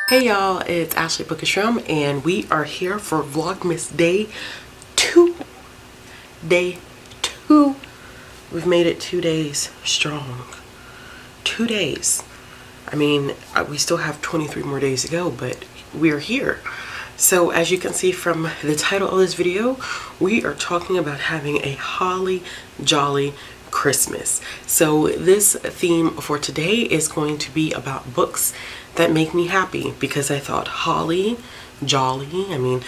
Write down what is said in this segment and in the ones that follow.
Hey y'all, it's Ashley Bookishram and we are here for Vlogmas Day 2. Day 2. We've made it 2 days strong. 2 days. I mean, we still have 23 more days to go, but we're here. So as you can see from the title of this video, we are talking about having a holly jolly Christmas. So this theme for today is going to be about books that make me happy, because I thought holly, jolly, I mean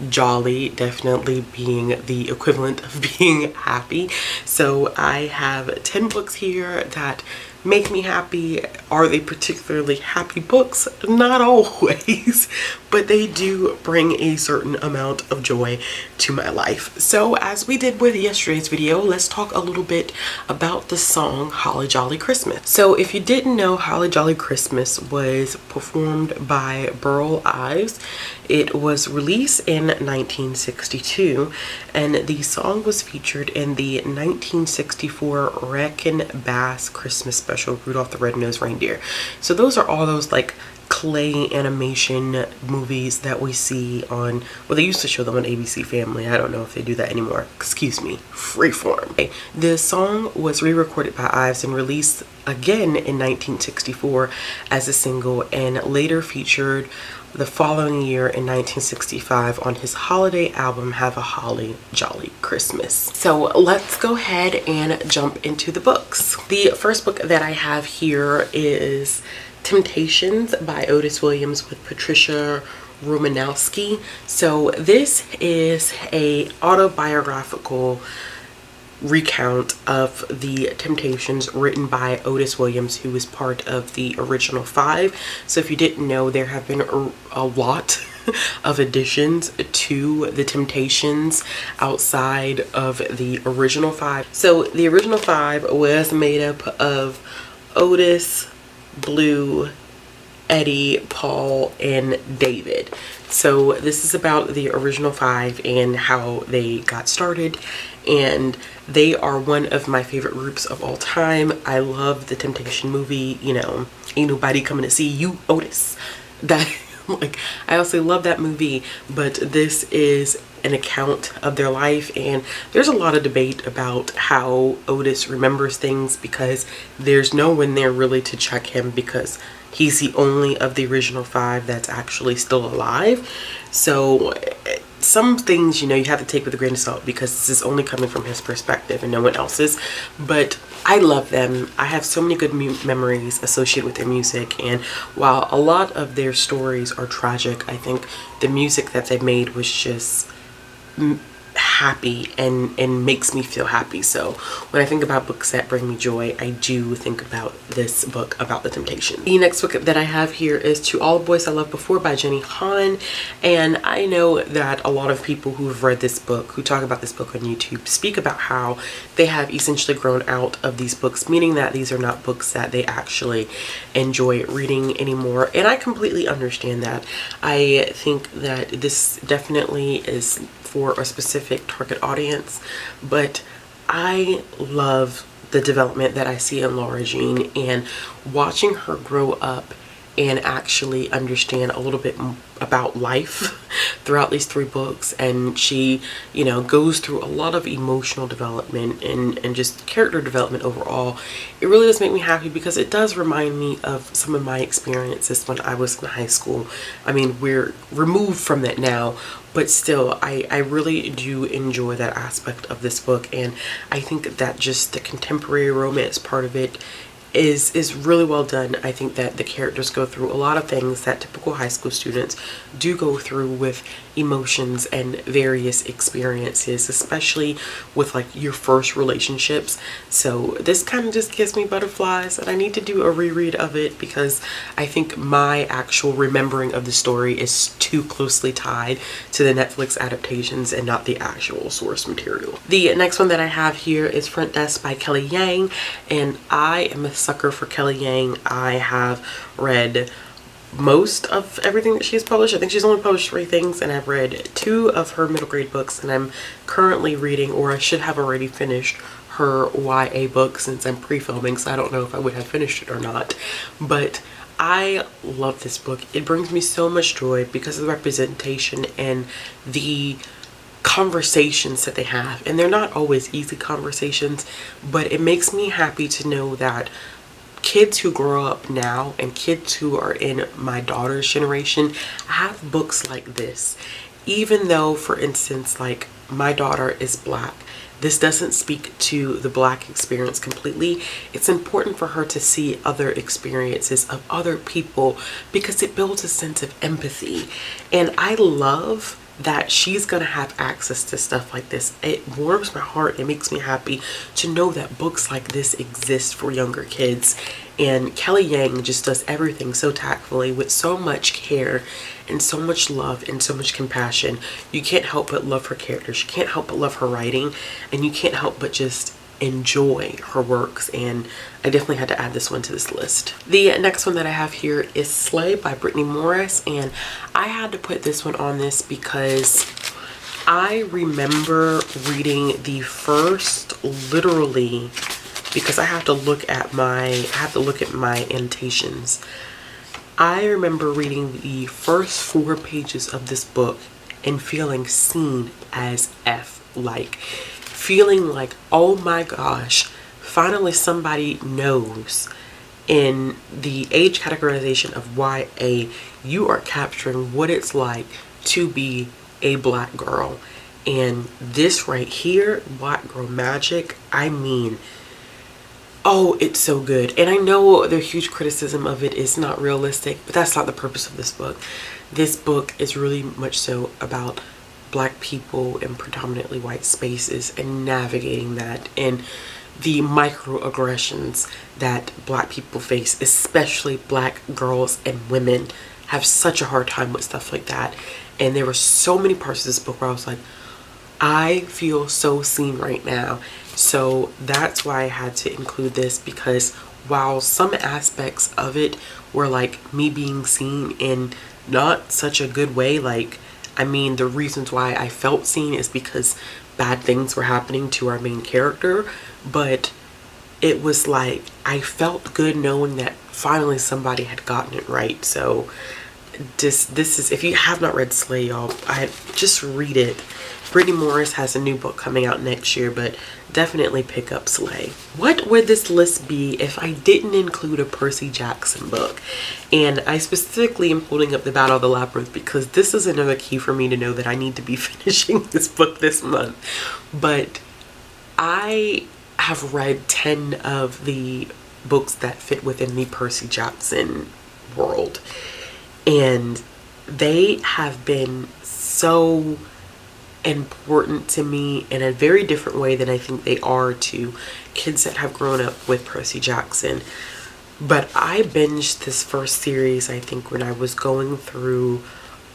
jolly definitely being the equivalent of being happy. So I have 10 books here that make me happy. Are they particularly happy books? Not always, but they do bring a certain amount of joy to my life. So as we did with yesterday's video, let's talk a little bit about the song Holly Jolly Christmas. So if you didn't know, Holly Jolly Christmas was performed by Burl Ives. It was released in 1962, and the song was featured in the 1964 Wrekin' Bass Christmas special, Rudolph the Red-Nosed Reindeer. So those are all those like clay animation movies that we see on, well, they used to show them on ABC Family. I don't know if they do that anymore. Excuse me. Freeform. Okay. The song was re-recorded by Ives and released again in 1964 as a single, and later featured the following year in 1965 on his holiday album Have a Holly Jolly Christmas. So let's go ahead and jump into the books. The first book that I have here is Temptations by Otis Williams with Patricia Romanowski. So this is a autobiographical recount of the Temptations written by Otis Williams, who was part of the original 5. So if you didn't know, there have been a lot of additions to the Temptations outside of the original 5. So the original 5 was made up of Otis, Blue, Eddie, Paul, and David. So this is about the original 5 and how they got started, and they are one of my favorite groups of all time. I love the Temptation movie, you know, Ain't Nobody Coming to See You, Otis. That, like, I also love that movie, but this is an account of their life, and there's a lot of debate about how Otis remembers things, because there's no one there really to check him, because he's the only of the original 5 that's actually still alive. So some things, you know, you have to take with a grain of salt, because this is only coming from his perspective and no one else's. But I love them. I have so many good memories associated with their music, and while a lot of their stories are tragic, I think the music that they made was just happy and makes me feel happy. So when I think about books that bring me joy, I do think about this book about the Temptations. The next book that I have here is To All the Boys I Loved Before by Jenny Han, and I know that a lot of people who have read this book, who talk about this book on YouTube, speak about how they have essentially grown out of these books, meaning that these are not books that they actually enjoy reading anymore, and I completely understand that. I think that this definitely is for a specific target audience, but I love the development that I see in Laura Jean, and watching her grow up and actually understand a little bit about life throughout these 3 books. And she, you know, goes through a lot of emotional development and just character development overall. It really does make me happy, because it does remind me of some of my experiences when I was in high school. I mean, we're removed from that now, but still, I really do enjoy that aspect of this book, and I think that just the contemporary romance part of it is really well done. I think that the characters go through a lot of things that typical high school students do go through with emotions and various experiences, especially with like your first relationships. So this kind of just gives me butterflies, and I need to do a reread of it, because I think my actual remembering of the story is too closely tied to the Netflix adaptations and not the actual source material. The next one that I have here is Front Desk by Kelly Yang, and I am a sucker for Kelly Yang. I have read most of everything that she's published. I think she's only published 3 things, and I've read 2 of her middle grade books, and I'm currently reading, or I should have already finished, her YA book, since I'm pre-filming, so I don't know if I would have finished it or not. But I love this book. It brings me so much joy because of the representation and the conversations that they have. And they're not always easy conversations, but it makes me happy to know that kids who grow up now and kids who are in my daughter's generation have books like this. Even though, for instance, like my daughter is Black, this doesn't speak to the Black experience completely. It's important for her to see other experiences of other people because it builds a sense of empathy. And I love that she's gonna have access to stuff like this. It warms my heart. It makes me happy to know that books like this exist for younger kids. And Kelly Yang just does everything so tactfully with so much care and so much love and so much compassion. You can't help but love her characters. You can't help but love her writing, and you can't help but just enjoy her works. And I definitely had to add this one to this list. The next one that I have here is Slay by Brittany Morris, and I had to put this one on this because I remember reading the first, literally, because I have to look at my annotations. I remember reading the first 4 pages of this book and feeling seen as F, like feeling like, oh my gosh, finally somebody knows. In the age categorization of YA, you are capturing what it's like to be a Black girl. And this right here, Black Girl Magic, I mean, oh, it's so good. And I know the huge criticism of it is not realistic, but that's not the purpose of this book. This book is really much so about Black people in predominantly white spaces and navigating that and the microaggressions that Black people face, especially Black girls and women have such a hard time with stuff like that. And there were so many parts of this book where I was like, I feel so seen right now. So that's why I had to include this, because while some aspects of it were like me being seen in not such a good way, like, I mean, the reasons why I felt seen is because bad things were happening to our main character, but it was like I felt good knowing that finally somebody had gotten it right. So this is, if you have not read Slay, y'all, I just read it. Brittany Morris has a new book coming out next year, but definitely pick up Slay. What would this list be if I didn't include a Percy Jackson book? And I specifically am holding up The Battle of the Labyrinth because this is another key for me to know that I need to be finishing this book this month. But I have read 10 of the books that fit within the Percy Jackson world, and they have been so important to me in a very different way than I think they are to kids that have grown up with Percy Jackson. But I binged this first series, I think, when I was going through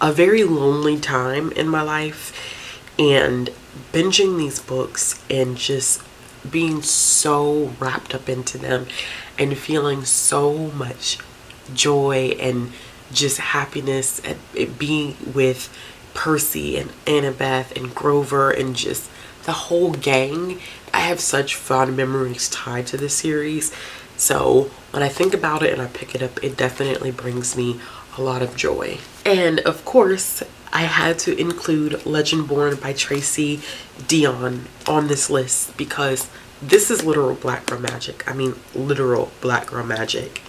a very lonely time in my life, and binging these books and just being so wrapped up into them and feeling so much joy and just happiness at it being with Percy and Annabeth and Grover and just the whole gang. I have such fond memories tied to this series. So when I think about it and I pick it up, it definitely brings me a lot of joy. And of course, I had to include Legendborn by Tracy Deonn on this list because this is literal Black girl magic. I mean, literal Black girl magic.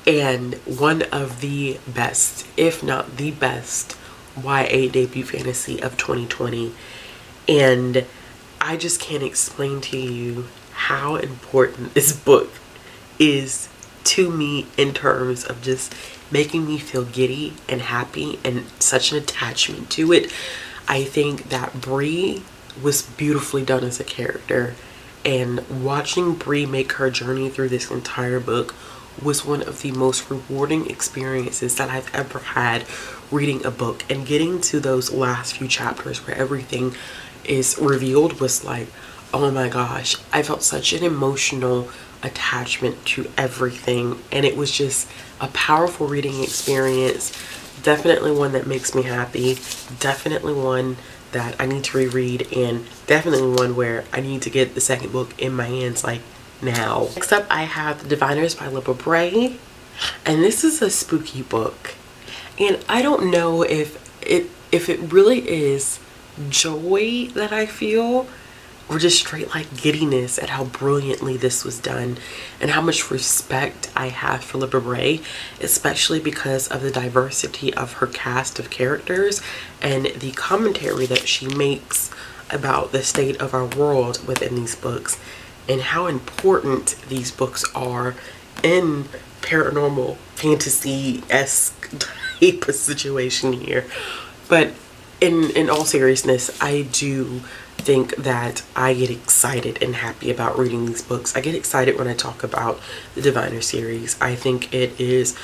And one of the best, if not the best, YA debut fantasy of 2020. And I just can't explain to you how important this book is to me in terms of just making me feel giddy and happy and such an attachment to it. I think that Bree was beautifully done as a character, and watching Bree make her journey through this entire book was one of the most rewarding experiences that I've ever had reading a book. And getting to those last few chapters where everything is revealed was like, oh my gosh, I felt such an emotional attachment to everything, and it was just a powerful reading experience. Definitely one that makes me happy, definitely one that I need to reread, and definitely one where I need to get the second book in my hands like now. Next up, I have The Diviners by Libba Bray. And this is a spooky book. And I don't know if it really is joy that I feel, or just straight like giddiness at how brilliantly this was done and how much respect I have for Libba Bray, especially because of the diversity of her cast of characters and the commentary that she makes about the state of our world within these books and how important these books are in paranormal fantasy-esque type of situation here. But in all seriousness, I do think that I get excited and happy about reading these books. I get excited when I talk about the Diviner series. I think it is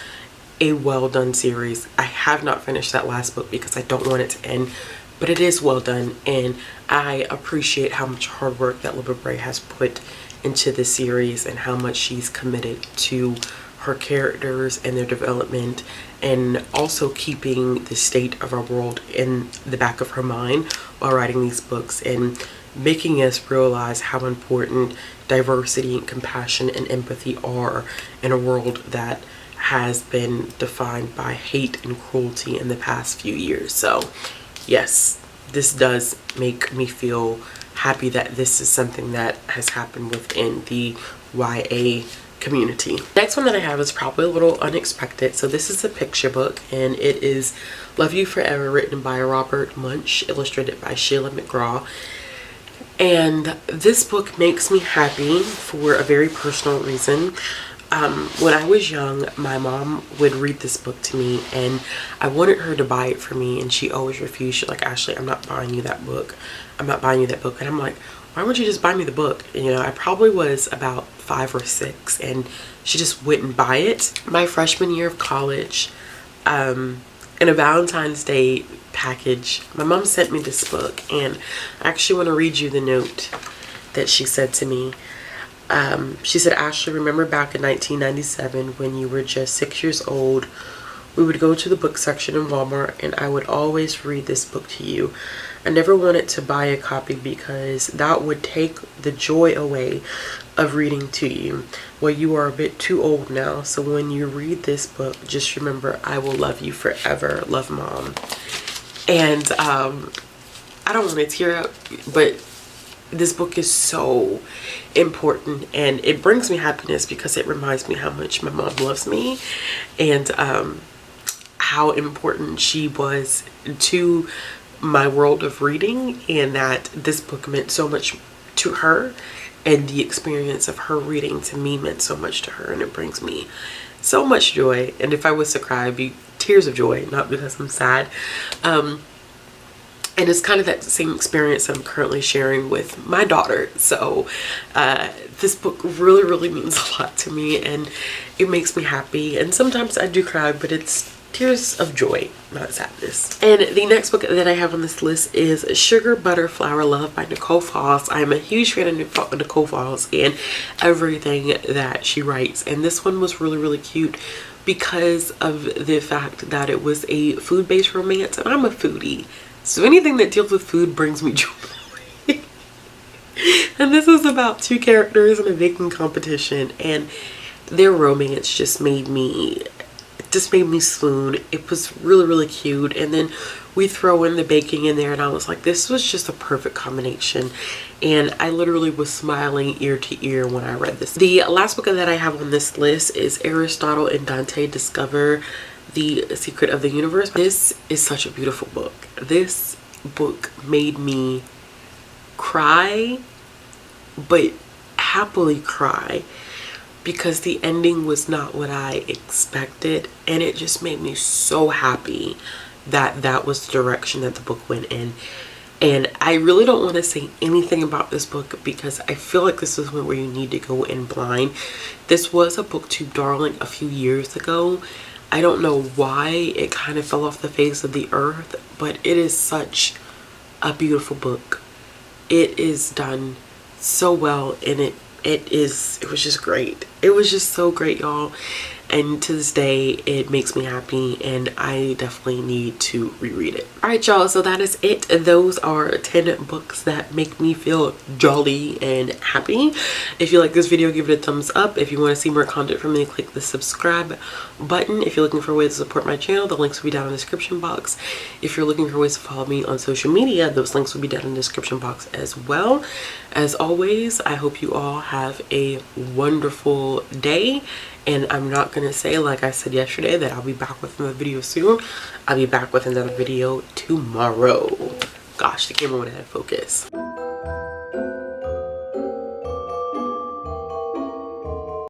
a well done series. I have not finished that last book because I don't want it to end, but it is well done, and I appreciate how much hard work that Libba Bray has put into the series and how much she's committed to her characters and their development, and also keeping the state of our world in the back of her mind while writing these books and making us realize how important diversity and compassion and empathy are in a world that has been defined by hate and cruelty in the past few years. So yes, this does make me feel happy that this is something that has happened within the YA community. Next one that I have is probably a little unexpected. So this is a picture book, and it is Love You Forever, written by Robert Munsch, illustrated by Sheila McGraw. And this book makes me happy for a very personal reason. When I was young, my mom would read this book to me, and I wanted her to buy it for me, and she always refused. She's like, Ashley, I'm not buying you that book. I'm not buying you that book. And I'm like, why wouldn't you just buy me the book? You know, I probably was about 5 or 6, and she just wouldn't buy it. My freshman year of college, in a Valentine's Day package, my mom sent me this book, and I actually want to read you the note that she said to me. She said, Ashley, remember back in 1997 when you were just 6 years old, we would go to the book section in Walmart, and I would always read this book to you. I never wanted to buy a copy because that would take the joy away of reading to you. Well, you are a bit too old now, so when you read this book, just remember, I will love you forever. Love, Mom. And I don't want to tear up, but this book is so important, and it brings me happiness because it reminds me how much my mom loves me, and how important she was to my world of reading, and that this book meant so much to her, and the experience of her reading to me meant so much to her, and it brings me so much joy. And if I was to cry, it'd be tears of joy, not because I'm sad. And it's kind of that same experience I'm currently sharing with my daughter. So this book really, really means a lot to me, and it makes me happy. And sometimes I do cry, but it's tears of joy, not sadness. And the next book that I have on this list is Sugar Butter Flower Love by Nicole Falls. I'm a huge fan of Nicole Falls and everything that she writes. And this one was really, really cute because of the fact that it was a food-based romance, and I'm a foodie. So anything that deals with food brings me joy. And this is about 2 characters in a baking competition, and their romance just made me swoon. It was really, really cute. And then we throw in the baking in there, and I was like, this was just a perfect combination. And I literally was smiling ear to ear when I read this. The last book that I have on this list is Aristotle and Dante Discover the Secret of the Universe. This is such a beautiful book. This book made me cry, but happily cry, because the ending was not what I expected, and it just made me so happy that that was the direction that the book went in. And I really don't want to say anything about this book because I feel like this is one where you need to go in blind. This was a booktube darling a few years ago. I don't know why it kind of fell off the face of the earth, but it is such a beautiful book. It is done so well, and it was just great. It was just so great, y'all. and to this day it makes me happy, and I definitely need to reread it. Alright y'all, so that is it. Those are 10 books that make me feel jolly and happy. If you like this video, give it a thumbs up. If you want to see more content from me, click the subscribe button. If you're looking for ways to support my channel, the links will be down in the description box. If you're looking for ways to follow me on social media, those links will be down in the description box as well. As always, I hope you all have a wonderful day, and I'm not gonna say, like I said yesterday, that I'll be back with another video soon. I'll be back with another video tomorrow. Gosh, the camera went out of focus.